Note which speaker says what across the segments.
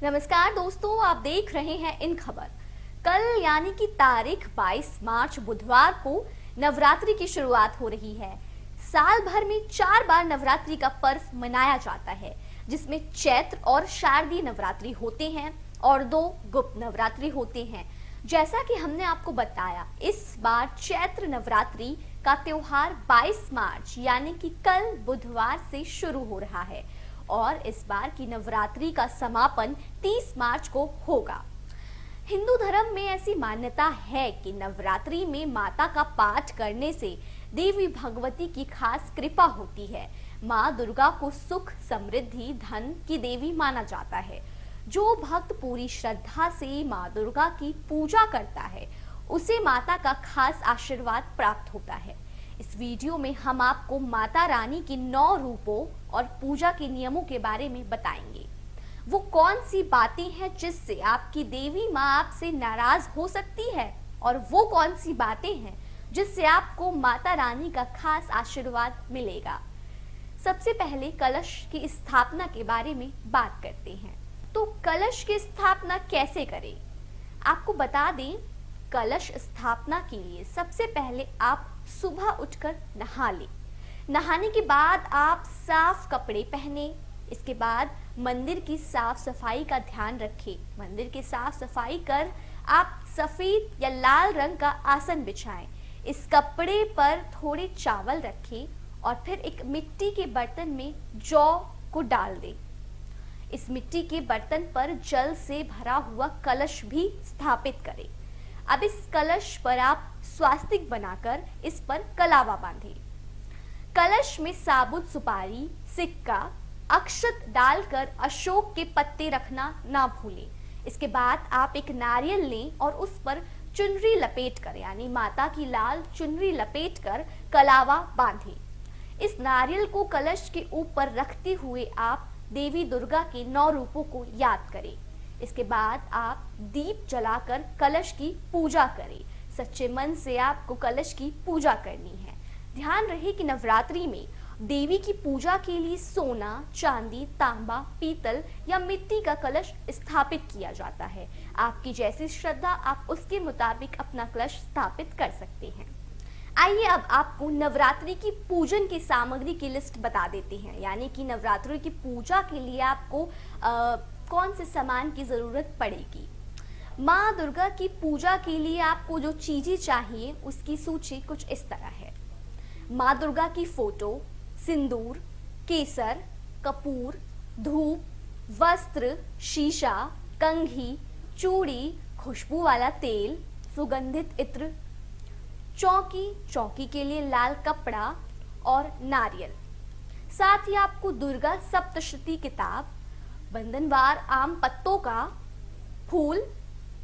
Speaker 1: नमस्कार दोस्तों, आप देख रहे हैं इन खबर। कल यानी कि तारीख 22 मार्च बुधवार को नवरात्रि की शुरुआत हो रही है। साल भर में 4 बार नवरात्रि का पर्व मनाया जाता है, जिसमें चैत्र और शारदीय नवरात्रि होते हैं और 2 गुप्त नवरात्रि होते हैं। जैसा कि हमने आपको बताया, इस बार चैत्र नवरात्रि का त्योहार 22 मार्च यानी कि कल बुधवार से शुरू हो रहा है और इस बार की नवरात्रि का समापन 30 मार्च को होगा। हिंदू धर्म में ऐसी मान्यता है कि नवरात्रि में माता का पाठ करने से देवी भगवती की खास कृपा होती है। माँ दुर्गा को सुख, समृद्धि, धन की देवी माना जाता है। जो भक्त पूरी श्रद्धा से माँ दुर्गा की पूजा करता है, उसे माता का खास आशीर्वाद प्राप्त होता है। इस वीडियो में हम आपको माता रानी की 9 रूपों और पूजा के नियमों के बारे में बताएंगे। वो कौन सी बातें हैं जिससे आपकी देवी माँ आपसे नाराज हो सकती है और वो कौन सी बातें हैं जिससे आपको माता रानी का खास आशीर्वाद मिलेगा। सबसे पहले कलश की स्थापना के बारे में बात करते हैं। तो कलश की स्थापना कैसे करें? आपको बता दें, कलश स्थापना के लिए सबसे पहले आप सुबह उठकर नहा लें। नहाने के बाद आप साफ कपड़े पहने। इसके बाद मंदिर की साफ सफाई का ध्यान रखें। मंदिर की साफ सफाई कर आप सफेद या लाल रंग का आसन बिछाएं। इस कपड़े पर थोड़े चावल रखें और फिर एक मिट्टी के बर्तन में जौ को डाल दें। इस मिट्टी के बर्तन पर जल से भरा हुआ कलश भी स्थापित करें। अब इस कलश पर आप स्वास्तिक बनाकर इस पर कलावा बांधें। कलश में साबुत सुपारी, सिक्का, अक्षत डालकर अशोक के पत्ते रखना ना भूलें। इसके बाद आप एक नारियल लें और उस पर चुनरी लपेट कर यानी माता की लाल चुनरी लपेट कर कलावा बांधें। इस नारियल को कलश के ऊपर रखते हुए आप देवी दुर्गा के 9 रूपों को याद करें। इसके बाद आप दीप जलाकर कलश की पूजा करें। सच्चे मन से आपको कलश की पूजा करनी है। ध्यान रहे कि नवरात्रि में देवी की पूजा के लिए सोना, चांदी, तांबा, पीतल या मिट्टी का कलश स्थापित किया जाता है। आपकी जैसी श्रद्धा, आप उसके मुताबिक अपना कलश स्थापित कर सकते हैं। आइए अब आपको नवरात्रि की पूजन की सामग्री की लिस्ट बता देते हैं। यानी कि नवरात्रि की पूजा के लिए आपको कौन से सामान की जरूरत पड़ेगी। माँ दुर्गा की पूजा के लिए आपको जो चीजें चाहिए उसकी सूची कुछ इस तरह है। माँ दुर्गा की फोटो, सिंदूर, केसर, कपूर, धूप, वस्त्र, शीशा, कंघी, चूड़ी, खुशबू वाला तेल, सुगंधित इत्र, चौकी के लिए लाल कपड़ा और नारियल। साथ ही आपको दुर्गा सप्तशती किताब, बंधनवार आम पत्तों का फूल,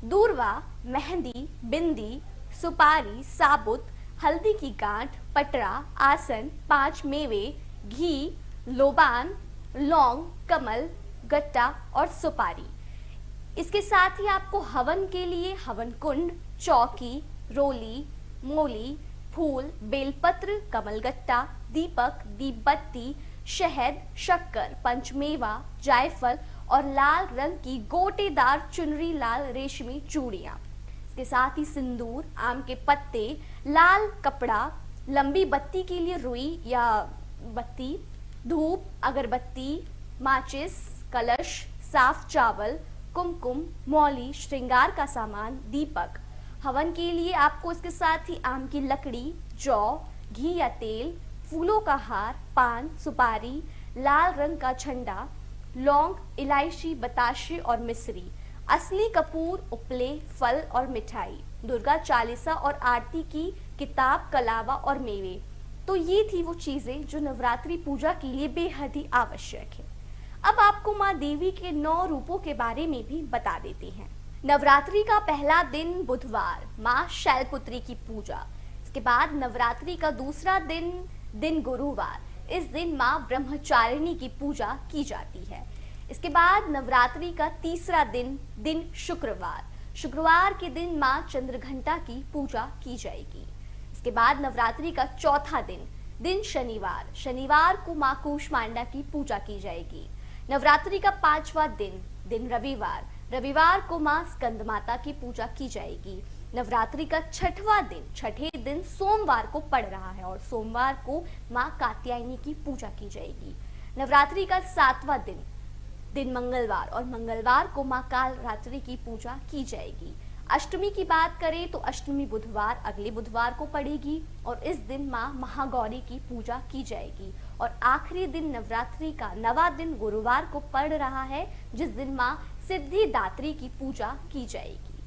Speaker 1: दूर्वा, मेहंदी, बिंदी, सुपारी, साबुत, हल्दी की गांठ, पटरा, आसन, 5 मेवे, घी, लोबान, लौंग, कमल, गट्टा और सुपारी। इसके साथ ही आपको हवन के लिए हवन कुंड, चौकी, रोली, मोली, फूल, बेलपत्र, कमलगट्टा, दीपक, दीपबत्ती, शहद, शक्कर, पंचमेवा, जायफल और लाल रंग की गोटेदार चुनरी, लाल रेशमी चूड़ियां। इसके साथ ही सिंदूर, आम के पत्ते, लाल कपड़ा, लंबी बत्ती के लिए रुई या बत्ती, धूप, अगरबत्ती, माचिस, कलश, साफ चावल, कुमकुम, मौली, श्रृंगार का सामान, दीपक। हवन के लिए आपको इसके साथ ही आम की लकड़ी, जौ, घी या तेल, फूलों का हार, पान, सुपारी, लाल रंग का झंडा, लौंग, इलायची, बताशे और मिश्री, असली कपूर, उपले, फल और मिठाई, दुर्गा चालीसा और आरती की किताब, कलावा और मेवे। तो ये थी वो चीजें जो नवरात्रि पूजा के लिए बेहद ही आवश्यक है। अब आपको माँ देवी के 9 रूपों के बारे में भी बता देते हैं। नवरात्रि का पहला दिन बुधवार, माँ शैलपुत्री की पूजा। इसके बाद नवरात्रि का दूसरा दिन गुरुवार। इस दिन माँ ब्रह्मचारिणी की पूजा की जाती है। इसके बाद नवरात्रि का तीसरा दिन शुक्रवार के दिन माँ चंद्रघंटा की पूजा की जाएगी। इसके बाद नवरात्रि का चौथा दिन शनिवार को माँ कूष्मांडा की पूजा की जाएगी। नवरात्रि का 5वां दिन रविवार को मां स्कंद माता की पूजा की जाएगी। नवरात्रि का 6ठे दिन सोमवार को पड़ रहा है और सोमवार को मां कात्यायनी की पूजा की जाएगी। नवरात्रि का 7वां दिन मंगलवार और मंगलवार को मां काल रात्रि की पूजा की जाएगी। अष्टमी की बात करें तो अष्टमी बुधवार अगले बुधवार को पड़ेगी और इस दिन मां महागौरी की पूजा की जाएगी। और आखिरी दिन नवरात्रि का 9वां दिन गुरुवार को पड़ रहा है, जिस दिन मां सिद्धिदात्री की पूजा की जाएगी।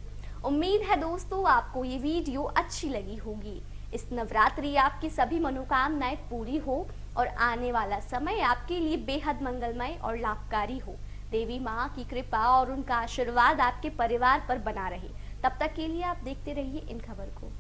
Speaker 1: उम्मीद है दोस्तों आपको ये वीडियो अच्छी लगी होगी। इस नवरात्रि आपकी सभी मनोकामनाएं पूरी हो और आने वाला समय आपके लिए बेहद मंगलमय और लाभकारी हो। देवी माँ की कृपा और उनका आशीर्वाद आपके परिवार पर बना रहे। तब तक के लिए आप देखते रहिए इन खबर को।